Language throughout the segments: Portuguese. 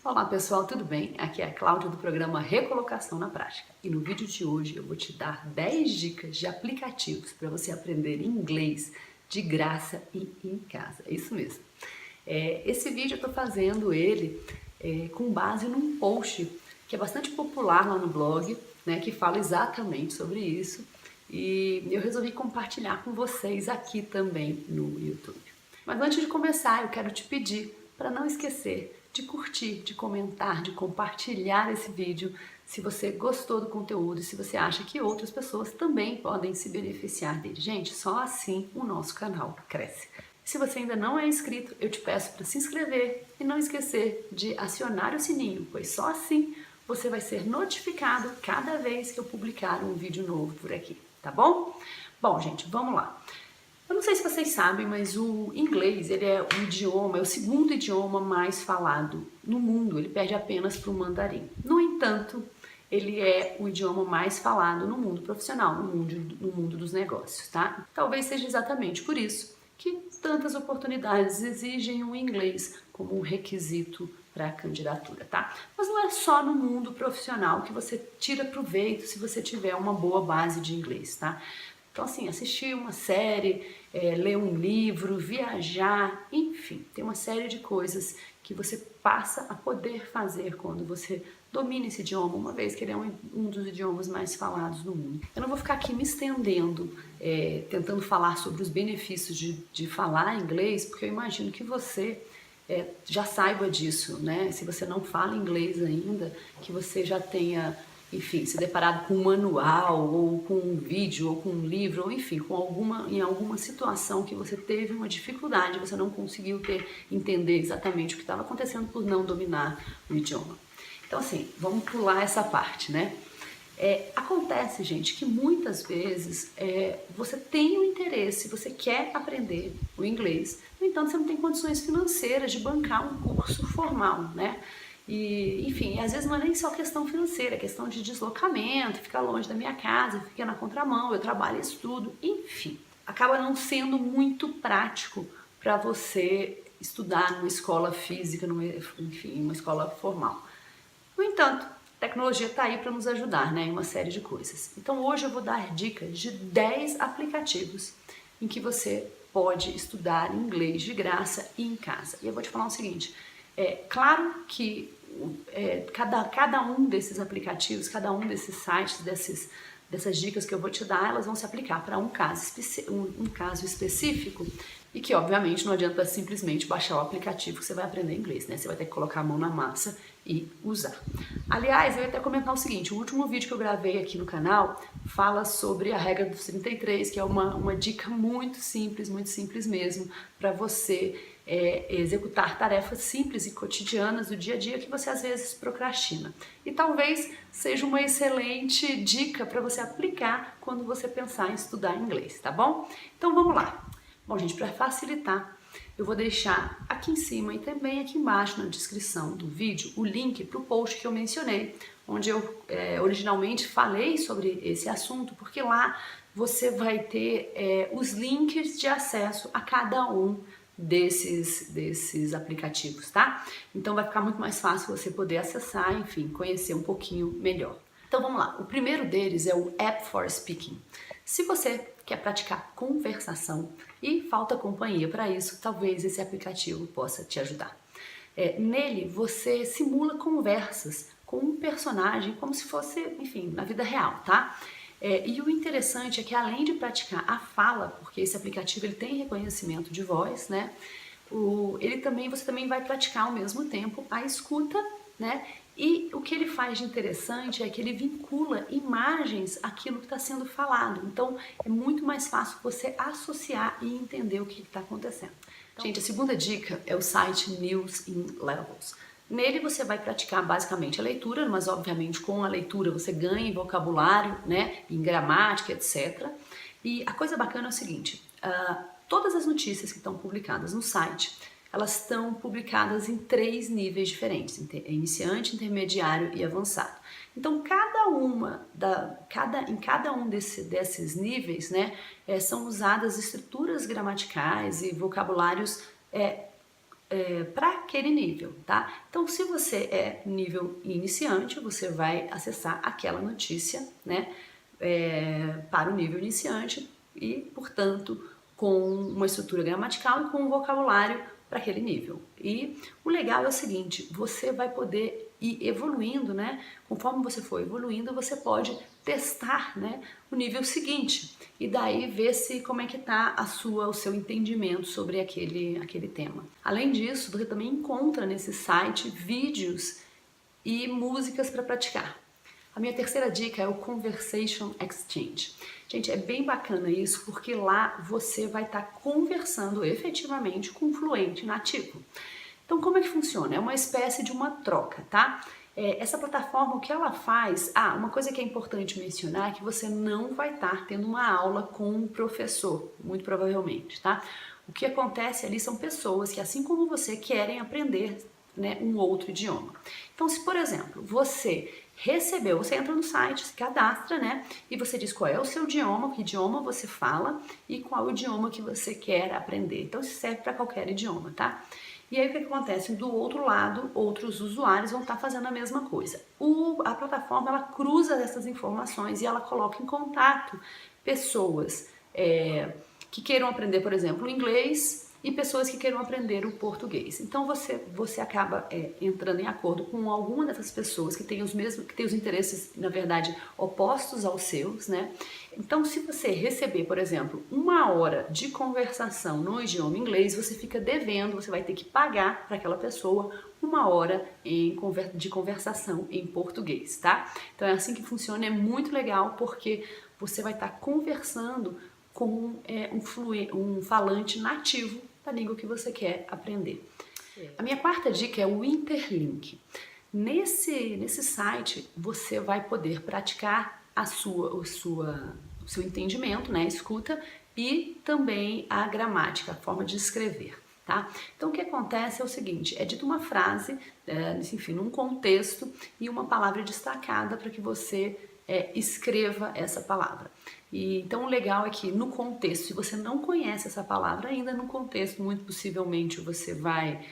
Olá pessoal, tudo bem? Aqui é a Cláudia do programa Recolocação na Prática e no vídeo de hoje eu vou te dar 10 dicas de aplicativos para você aprender inglês de graça e em casa. É isso mesmo. Esse vídeo eu estou fazendo ele com base num post que é bastante popular lá no blog, né, que fala exatamente sobre isso e eu resolvi compartilhar com vocês aqui também no YouTube. Mas antes de começar, eu quero te pedir para não esquecer de curtir, de comentar, de compartilhar esse vídeo se você gostou do conteúdo e se você acha que outras pessoas também podem se beneficiar dele. Gente, só assim o nosso canal cresce. Se você ainda não é inscrito, eu te peço para se inscrever e não esquecer de acionar o sininho, pois só assim você vai ser notificado cada vez que eu publicar um vídeo novo por aqui, tá bom? Bom, gente, vamos lá. Eu não sei se vocês sabem, mas o inglês ele é um idioma, é o segundo idioma mais falado no mundo, ele perde apenas para o mandarim. No entanto, ele é o idioma mais falado no mundo profissional, no mundo dos negócios, tá? Talvez seja exatamente por isso que tantas oportunidades exigem o inglês como um requisito para a candidatura, tá? Mas não é só no mundo profissional que você tira proveito se você tiver uma boa base de inglês, tá? Então, assim, assistir uma série, ler um livro, viajar, enfim, tem uma série de coisas que você passa a poder fazer quando você domina esse idioma, uma vez que ele é um dos idiomas mais falados no mundo. Eu não vou ficar aqui me estendendo, tentando falar sobre os benefícios de falar inglês, porque eu imagino que você já saiba disso, né? Se você não fala inglês ainda, que você já tenha, enfim, se deparado com um manual, ou com um vídeo, ou com um livro, ou enfim, em alguma situação que você teve uma dificuldade, você não conseguiu entender exatamente o que estava acontecendo por não dominar o idioma. Então, assim, vamos pular essa parte, né? Acontece, gente, que muitas vezes você tem um interesse, você quer aprender o inglês, no entanto, você não tem condições financeiras de bancar um curso formal, né? E, enfim, às vezes não é nem só questão financeira, é questão de deslocamento, ficar longe da minha casa, ficar na contramão, eu trabalho e estudo, enfim. Acaba não sendo muito prático para você estudar numa escola física, enfim, uma escola formal. No entanto, a tecnologia está aí para nos ajudar, né, em uma série de coisas. Então hoje eu vou dar dicas de 10 aplicativos em que você pode estudar inglês de graça e em casa. E eu vou te falar o seguinte, claro que cada um desses aplicativos, cada um desses sites, dessas dicas que eu vou te dar, elas vão se aplicar para um caso específico e que, obviamente, não adianta simplesmente baixar o aplicativo que você vai aprender inglês, né? Você vai ter que colocar a mão na massa e usar. Aliás, eu ia até comentar o seguinte, o último vídeo que eu gravei aqui no canal fala sobre a regra dos 33, que é uma dica muito simples mesmo, para você executar tarefas simples e cotidianas do dia a dia que você às vezes procrastina. E talvez seja uma excelente dica para você aplicar quando você pensar em estudar inglês, tá bom? Então vamos lá. Bom, gente, para facilitar, eu vou deixar aqui em cima e também aqui embaixo na descrição do vídeo o link para o post que eu mencionei, onde eu originalmente falei sobre esse assunto, porque lá você vai ter os links de acesso a cada um desses aplicativos, tá? Então vai ficar muito mais fácil você poder acessar, enfim, conhecer um pouquinho melhor. Então vamos lá, o primeiro deles é o App for Speaking. Se você quer praticar conversação e falta companhia para isso, talvez esse aplicativo possa te ajudar. Nele você simula conversas com um personagem como se fosse, enfim, na vida real, tá? E o interessante é que além de praticar a fala, porque esse aplicativo ele tem reconhecimento de voz, né? Você também vai praticar ao mesmo tempo a escuta, né? E o que ele faz de interessante é que ele vincula imagens àquilo que está sendo falado. Então, é muito mais fácil você associar e entender o que está acontecendo. Então, gente, a segunda dica é o site News in Levels. Nele você vai praticar basicamente a leitura, mas obviamente com a leitura você ganha em vocabulário, né, em gramática, etc. E a coisa bacana é o seguinte, todas as notícias que estão publicadas no site, elas estão publicadas em 3 níveis diferentes, iniciante, intermediário e avançado. Então, em cada um desses níveis, né, são usadas estruturas gramaticais e vocabulários para aquele nível, tá? Então, se você é nível iniciante, você vai acessar aquela notícia, né, para o nível iniciante e, portanto, com uma estrutura gramatical e com um vocabulário para aquele nível. E o legal é o seguinte, você vai poder ir evoluindo, né? Conforme você for evoluindo, você pode testar, né, o nível seguinte e daí ver se como é que tá o seu entendimento sobre aquele tema. Além disso, você também encontra nesse site vídeos e músicas para praticar. A minha terceira dica é o Conversation Exchange. Gente, é bem bacana isso porque lá você vai estar conversando efetivamente com um fluente nativo. Então, como é que funciona? É uma espécie de uma troca, tá? Essa plataforma, o que ela faz? Uma coisa que é importante mencionar é que você não vai estar tendo uma aula com um professor, muito provavelmente, tá? O que acontece ali são pessoas que, assim como você, querem aprender, né, um outro idioma. Então, se por exemplo, você entra no site, se cadastra, né, e você diz qual é o seu idioma, que idioma você fala e qual o idioma que você quer aprender. Então, isso serve para qualquer idioma, tá? E aí o que acontece? Do outro lado, outros usuários vão estar fazendo a mesma coisa. A plataforma, ela cruza essas informações e ela coloca em contato pessoas que queiram aprender, por exemplo, o inglês e pessoas que queiram aprender o português. Então você acaba entrando em acordo com alguma dessas pessoas que tem os interesses, na verdade, opostos aos seus, né? Então, se você receber, por exemplo, 1 hora de conversação no idioma inglês, você fica devendo, você vai ter que pagar para aquela pessoa 1 hora de conversação em português, tá? Então é assim que funciona, é muito legal porque você vai estar conversando com um falante nativo da língua que você quer aprender. A minha quarta dica é o Interlink. Nesse site você vai poder praticar o seu entendimento, né, escuta, e também a gramática, a forma de escrever. Tá? Então o que acontece é o seguinte, é dita uma frase, enfim, num contexto e uma palavra destacada para que você escreva essa palavra. Então o legal é que no contexto, se você não conhece essa palavra ainda, no contexto muito possivelmente você vai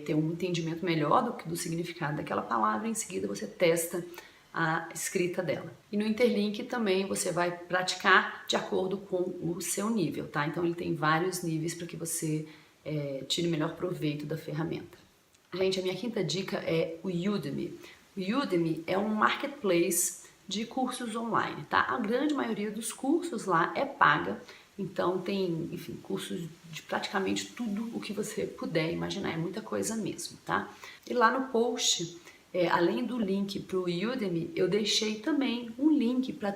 ter um entendimento melhor do significado daquela palavra, em seguida você testa a escrita dela. E no Interlink também você vai praticar de acordo com o seu nível, tá? Então ele tem vários níveis para que você tire o melhor proveito da ferramenta. Gente, a minha quinta dica é o Udemy. O Udemy é um marketplace de cursos online, tá? A grande maioria dos cursos lá é paga, então tem, enfim, cursos de praticamente tudo o que você puder imaginar, é muita coisa mesmo, tá? E lá no post, além do link para o Udemy, eu deixei também um link para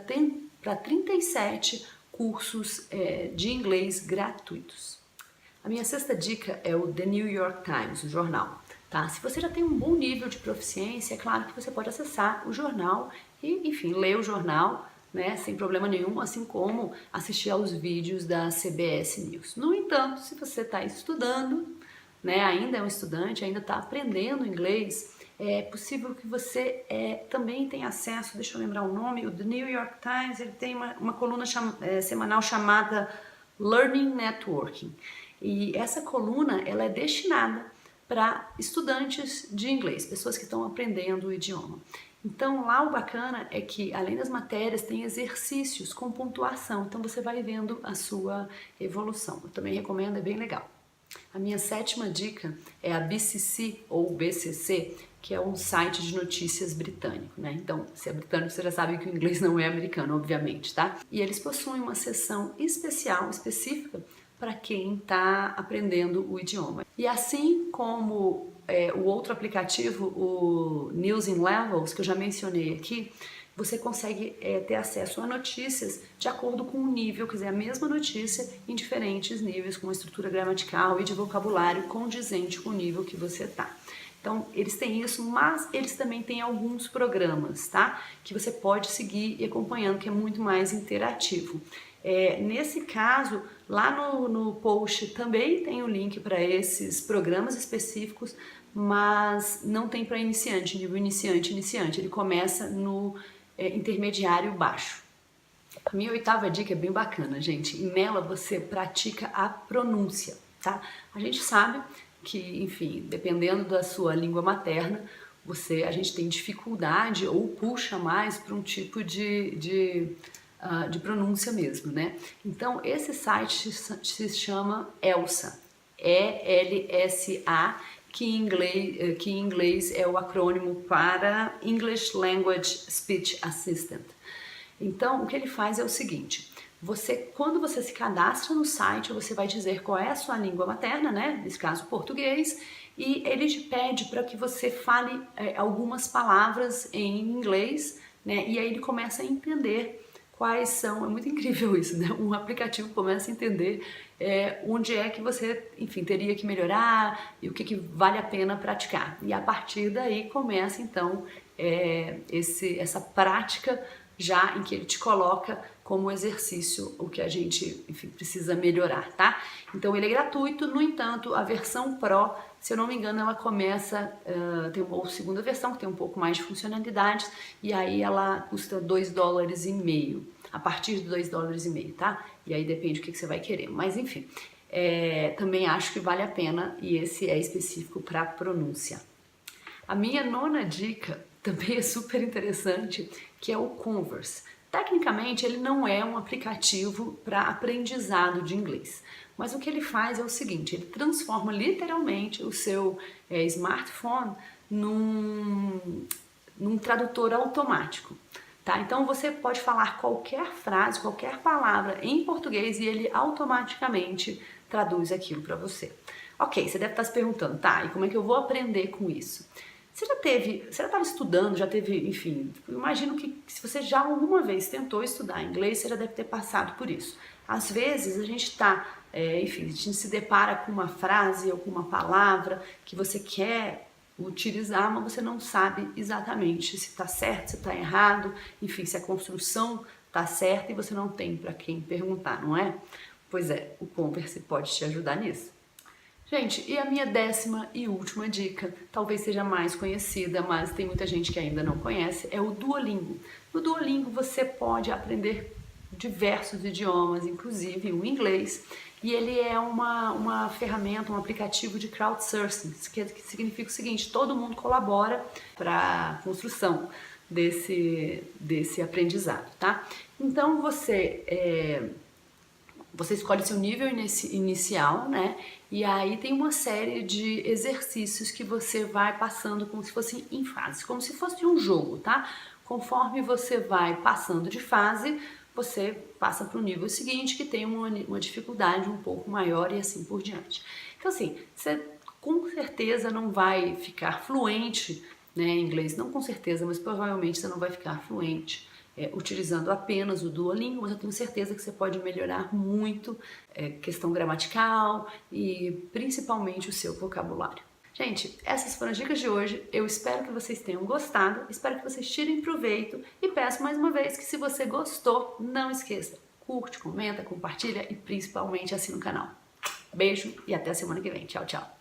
37 cursos de inglês gratuitos. A minha sexta dica é o The New York Times, o jornal. Tá? Se você já tem um bom nível de proficiência, é claro que você pode acessar o jornal e, enfim, ler o jornal, né, sem problema nenhum, assim como assistir aos vídeos da CBS News. No entanto, se você está estudando, né, ainda é um estudante, ainda está aprendendo inglês, é possível que você também tenha acesso, deixa eu lembrar o nome, o The New York Times, ele tem uma coluna semanal chamada Learning Networking. E essa coluna, ela é destinada para estudantes de inglês, pessoas que estão aprendendo o idioma. Então lá o bacana é que além das matérias tem exercícios com pontuação, então você vai vendo a sua evolução. Eu também recomendo, é bem legal. A minha sétima dica é a BCC ou BCC, que é um site de notícias britânico, né? Então, se é britânico, você já sabe que o inglês não é americano, obviamente, tá? E eles possuem uma seção específica para quem está aprendendo o idioma. E assim como o outro aplicativo, o News in Levels, que eu já mencionei aqui, você consegue ter acesso a notícias de acordo com o nível, quer dizer, a mesma notícia em diferentes níveis, com uma estrutura gramatical e de vocabulário condizente com o nível que você está. Então, eles têm isso, mas eles também têm alguns programas, tá? Que você pode seguir e acompanhando, que é muito mais interativo. Nesse caso, lá no post também tem o link para esses programas específicos, mas não tem para iniciante, nível iniciante. Ele começa no intermediário baixo. A minha oitava dica é bem bacana, gente. E nela você pratica a pronúncia, tá? A gente sabe que, enfim, dependendo da sua língua materna, a gente tem dificuldade ou puxa mais para um tipo de pronúncia mesmo, né? Então, esse site se chama ELSA, ELSA, que em inglês é o acrônimo para English Language Speech Assistant. Então, o que ele faz é o seguinte: quando você se cadastra no site, você vai dizer qual é a sua língua materna, né? Nesse caso, português, e ele te pede para que você fale algumas palavras em inglês, né? E aí ele começa a entender quais são. É muito incrível isso, né? Um aplicativo começa a entender onde é que você, enfim, teria que melhorar e o que vale a pena praticar. E a partir daí começa, então, essa prática já em que ele te coloca como exercício o que a gente, enfim, precisa melhorar, tá? Então ele é gratuito, no entanto, a versão Pro, se eu não me engano, ela começa, tem uma segunda versão que tem um pouco mais de funcionalidades e aí ela custa $2,50, a partir de $2,50, tá? E aí depende do que você vai querer, mas enfim, também acho que vale a pena e esse é específico para pronúncia. A minha nona dica também é super interessante, que é o Converse. Tecnicamente, ele não é um aplicativo para aprendizado de inglês, mas o que ele faz é o seguinte: ele transforma literalmente o seu smartphone num tradutor automático. Tá? Então você pode falar qualquer frase, qualquer palavra em português e ele automaticamente traduz aquilo para você. Ok, você deve estar se perguntando, tá, e como é que eu vou aprender com isso? Você já estava estudando, já teve, enfim, imagino que se você já alguma vez tentou estudar inglês, você já deve ter passado por isso. Às vezes a gente está, enfim, a gente se depara com uma frase ou com uma palavra que você quer utilizar, mas você não sabe exatamente se está certo, se está errado, enfim, se a construção está certa e você não tem para quem perguntar, não é? Pois é, o Converse pode te ajudar nisso. Gente, e a minha 10ª e última dica, talvez seja mais conhecida, mas tem muita gente que ainda não conhece, é o Duolingo. No Duolingo você pode aprender diversos idiomas, inclusive o inglês, e ele é uma ferramenta, um aplicativo de crowdsourcing, que significa o seguinte: todo mundo colabora para a construção desse aprendizado, tá? Então você escolhe seu nível inicial, né? E aí tem uma série de exercícios que você vai passando como se fossem em fases, como se fosse um jogo, tá? Conforme você vai passando de fase, você passa para o nível seguinte, que tem uma dificuldade um pouco maior e assim por diante. Então assim, você com certeza não vai ficar fluente, né, em inglês, não com certeza, mas provavelmente você não vai ficar fluente utilizando apenas o Duolingo, mas eu tenho certeza que você pode melhorar muito questão gramatical e principalmente o seu vocabulário. Gente, essas foram as dicas de hoje, eu espero que vocês tenham gostado, espero que vocês tirem proveito e peço mais uma vez que se você gostou, não esqueça, curte, comenta, compartilha e principalmente assina o canal. Beijo e até a semana que vem. Tchau, tchau!